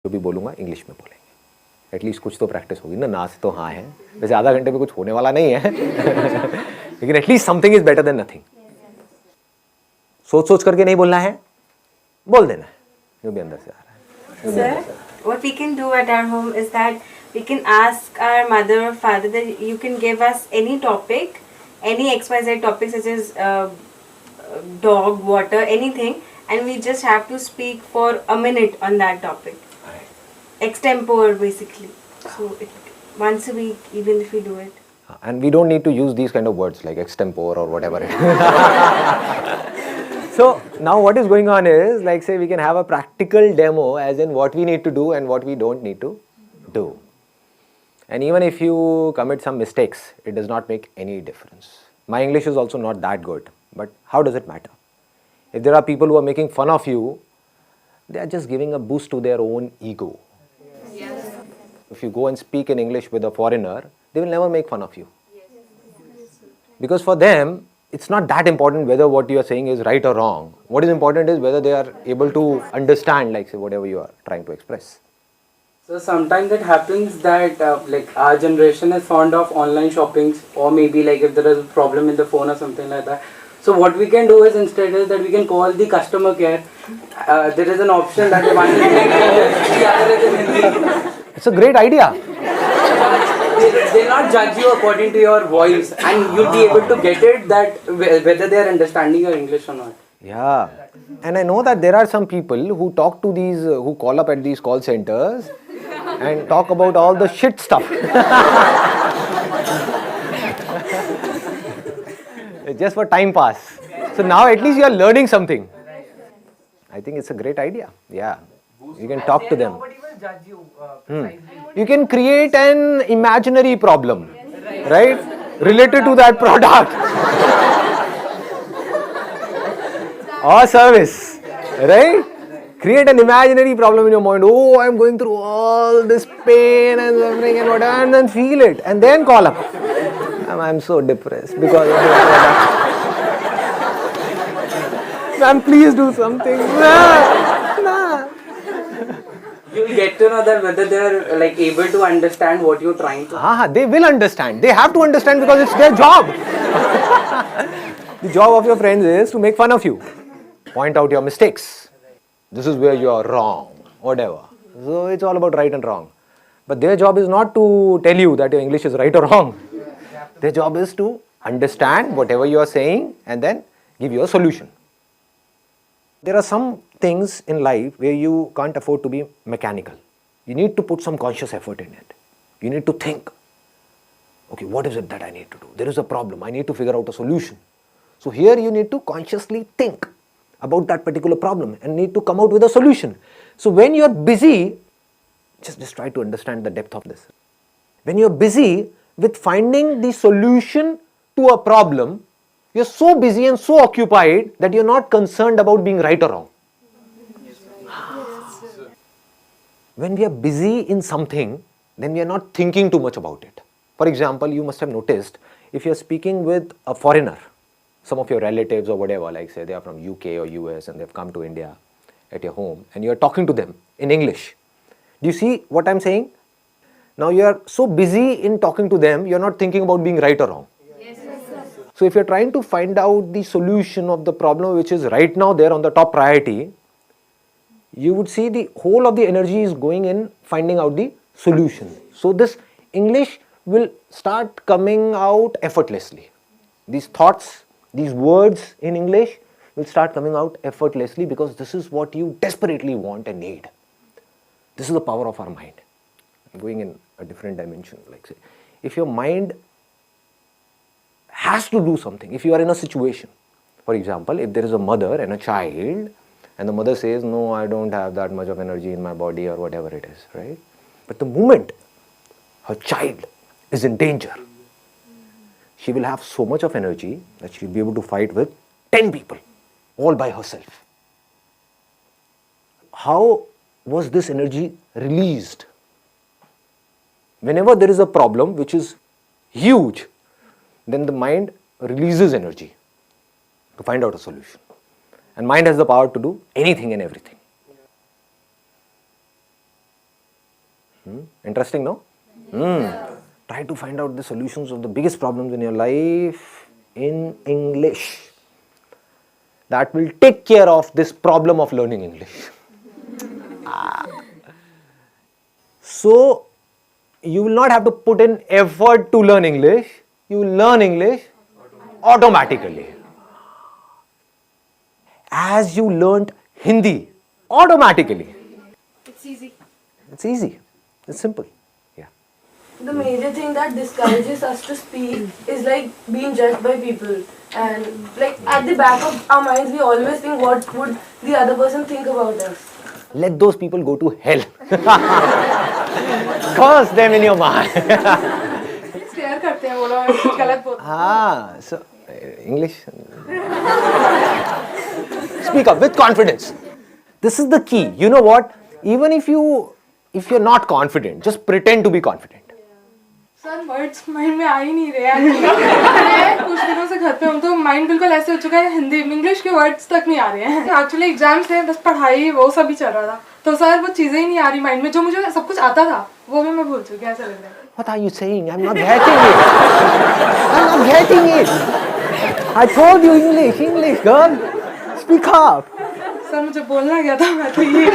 जो भी बोलूँगा इंग्लिश में बोलेंगे, एटलीस्ट कुछ तो प्रैक्टिस होगी ना से तो हाँ है, वैसे आधा घंटे में कुछ होने वाला नहीं है लेकिन at least something is better than nothing. सोच सोच करके नहीं बोलना है, बोल देना है जो भी अंदर से आ रहा है। Sir, what we can do at our home is that we can ask our mother or father that you can give us any topic, any XYZ topic such as dog, water, anything, and we just have to speak for a minute on that topic. Extempore basically. So once a week, even if we do it. And we don't need to use these kind of words like extempore or whatever it is. So now what is going on is, like say we can have a practical demo as in what we need to do and what we don't need to do. And even if you commit some mistakes, it does not make any difference. My English is also not that good, but how does it matter? If there are people who are making fun of you, they are just giving a boost to their own ego. Yes. If you go and speak in English with a foreigner, they will never make fun of you. Because for them, it's not that important whether what you are saying is right or wrong. What is important is whether they are able to understand, like say, whatever you are trying to express. So sometimes it happens that like our generation is fond of online shoppings, or maybe like if there is a problem in the phone or something like that. So what we can do is instead is that we can call the customer care. There is an option that one is in English, the other is in Hindi. It's a great idea. They'll not judge you according to your voice, and you'll be able to get it that whether they are understanding your English or not. Yeah, and I know that there are some people who talk to these, who call up at these call centers and talk about all the shit stuff. Just for time pass. So now at least you are learning something. I think it's a great idea. Yeah, you can talk to them. Nobody will judge you. You can create an imaginary problem, right? Related to that product or service, right? Create an imaginary problem in your mind. Oh, I'm going through all this pain and suffering and whatever, and then feel it, and then call up. I'm so depressed because of this product. Ma'am, please do something. Nah. You'll get to know that whether they are like able to understand what you're trying to. They will understand. They have to understand because it's their job. The job of your friends is to make fun of you, point out your mistakes. This is where you are wrong, whatever. So it's all about right and wrong. But their job is not to tell you that your English is right or wrong. Their job is to understand whatever you are saying and then give you a solution. There are some things in life where you can't afford to be mechanical. You need to put some conscious effort in it. You need to think, okay, what is it that I need to do? There is a problem. I need to figure out a solution. So here you need to consciously think about that particular problem and need to come out with a solution. So when you are busy, just try to understand the depth of this. When you are busy with finding the solution to a problem, you're so busy and so occupied that you're not concerned about being right or wrong. When we are busy in something, then we are not thinking too much about it. For example, you must have noticed if you're speaking with a foreigner, some of your relatives or whatever, like say they are from UK or US and they've come to India at your home and you're talking to them in English. Do you see what I'm saying? Now you are so busy in talking to them, you're not thinking about being right or wrong. So if you're trying to find out the solution of the problem which is right now there on the top priority, you would see the whole of the energy is going in finding out the solution. So this English will start coming out effortlessly. These thoughts, these words in English will start coming out effortlessly because this is what you desperately want and need. This is the power of our mind. I'm going in a different dimension, like say, if your mind has to do something, if you are in a situation, for example, if there is a mother and a child, and the mother says, no, I don't have that much of energy in my body or whatever it is, right? But the moment her child is in danger, she will have so much of energy that she will be able to fight with 10 people, all by herself. How was this energy released? Whenever there is a problem which is huge, then the mind releases energy to find out a solution. And mind has the power to do anything and everything. Interesting, no? Try to find out the solutions of the biggest problems in your life in English. That will take care of this problem of learning English. So, you will not have to put in effort to learn English. You will learn English automatically. As you learnt Hindi automatically. It's easy. It's easy. It's simple. Yeah. The major thing that discourages us to speak is like being judged by people. And like at the back of our minds, we always think what would the other person think about us. Let those people go to hell. Curse them in your mind. Stare करते हैं वो लोग कुछ गलत बोलते So English. Speak up with confidence. This is the key. You know what? Even if you're not confident, just pretend to be confident. Sir words mind में आ ही नहीं रहे यार कुछ दिनों से घर पे हूँ तो माइंड बिल्कुल ऐसे हो चुका है हिंदी इंग्लिश के वर्ड्स तक नहीं आ रहे हैं एक्चुअली एग्जाम्स थे बस पढ़ाई वो सब ही चल रहा था तो सर वो चीज़ें ही नहीं आ रही माइंड में जो मुझे सब कुछ आता था वो भी मैं भूल चुकी ऐसा लग रहा है What are you saying? I'm not getting it. I'm not getting it. I told you English, girl. Speak up. Sir मुझे बोलना गया था मैं तो ये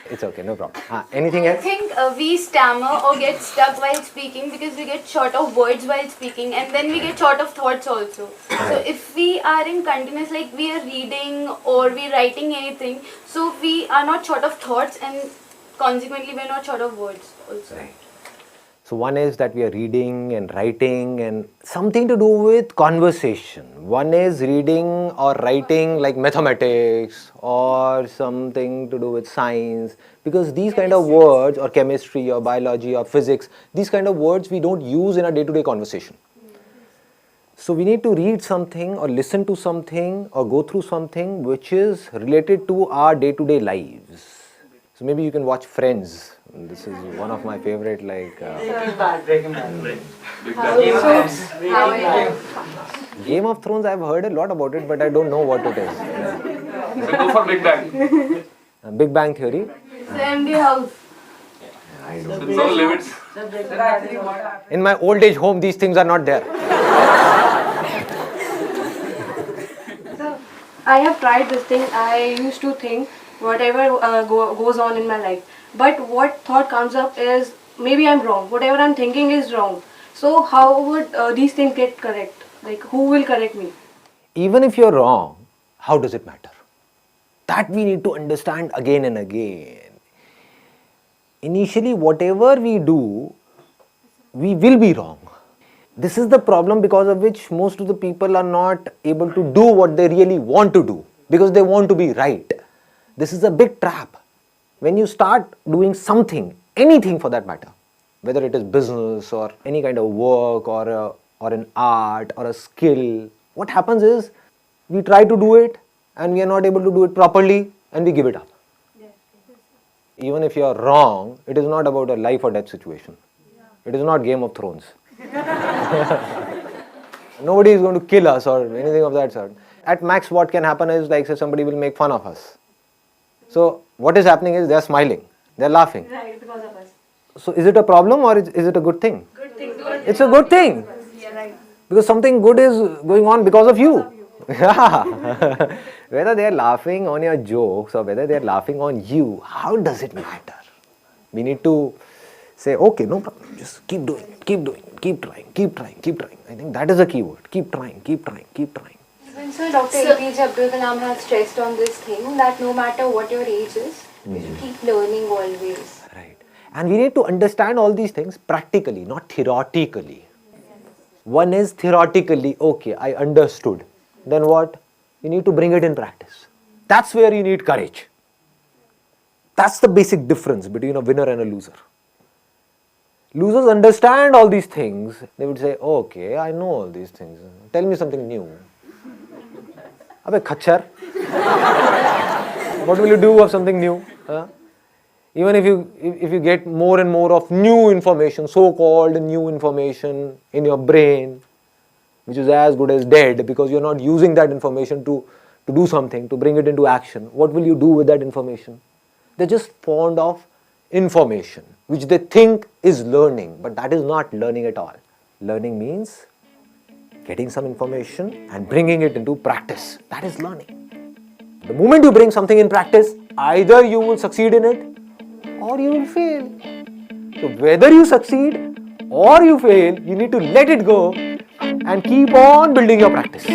It's okay, no problem. Anything I else? think we stammer or get stuck while speaking because we get short of words while speaking and then we get short of thoughts also. So if we are in continuous, like we are reading or we are writing anything, so we are not short of thoughts and consequently we are not short of words also. Right. So one is that we are reading and writing and something to do with conversation. One is reading or writing like mathematics or something to do with science, because these kind of words, or chemistry or biology or physics, these kind of words we don't use in our day-to-day conversation. So we need to read something or listen to something or go through something which is related to our day-to-day lives. So maybe you can watch Friends. This is one of my favorite, like Game of Thrones. I've heard a lot about it, but I don't know what it is. So go for Big Bang. Big Bang Theory. The MD house. No limits. In my old age home, these things are not there. So I have tried this thing. I used to think whatever goes on in my life. But what thought comes up is maybe I'm wrong. Whatever I'm thinking is wrong. So how would these things get correct? Like who will correct me? Even if you're wrong, how does it matter? That we need to understand again and again. Initially, whatever we do, we will be wrong. This is the problem because of which most of the people are not able to do what they really want to do, because they want to be right. This is a big trap. When you start doing something, anything for that matter, whether it is business or any kind of work or an art or a skill, what happens is we try to do it and we are not able to do it properly and we give it up. Even if you are wrong, it is not about a life or death situation. It is not Game of Thrones. Nobody is going to kill us or anything of that sort. At max, what can happen is, like, say, somebody will make fun of us. So what is happening is they are smiling, they are laughing. Right, because of us. So is it a problem or is it a good thing? Good thing. It's a good thing. Yeah, right. Because something good is going on because of you. Yeah. Whether they are laughing on your jokes or whether they are laughing on you, how does it matter? We need to say, okay, no problem, just keep doing it, keep doing it, keep trying, keep trying, keep trying. I think that is the key word. Keep trying, keep trying, keep trying. So Dr. APJ Abdul Kalam has stressed on this thing that no matter what your age is, you should keep learning always. Right. And we need to understand all these things practically, not theoretically. One is theoretically, okay, I understood. Then what? You need to bring it in practice. That's where you need courage. That's the basic difference between a winner and a loser. Losers understand all these things. They would say, okay, I know all these things. Tell me something new. Abhe khachar. What will you do of something new? Huh? Even if you get more and more of new information, so-called new information in your brain, which is as good as dead because you're not using that information to do something, to bring it into action, what will you do with that information? They're just fond of information which they think is learning, but that is not learning at all. Learning means getting some information and bringing it into practice. That is learning. The moment you bring something in practice, either you will succeed in it or you will fail. So whether you succeed or you fail, you need to let it go and keep on building your practice.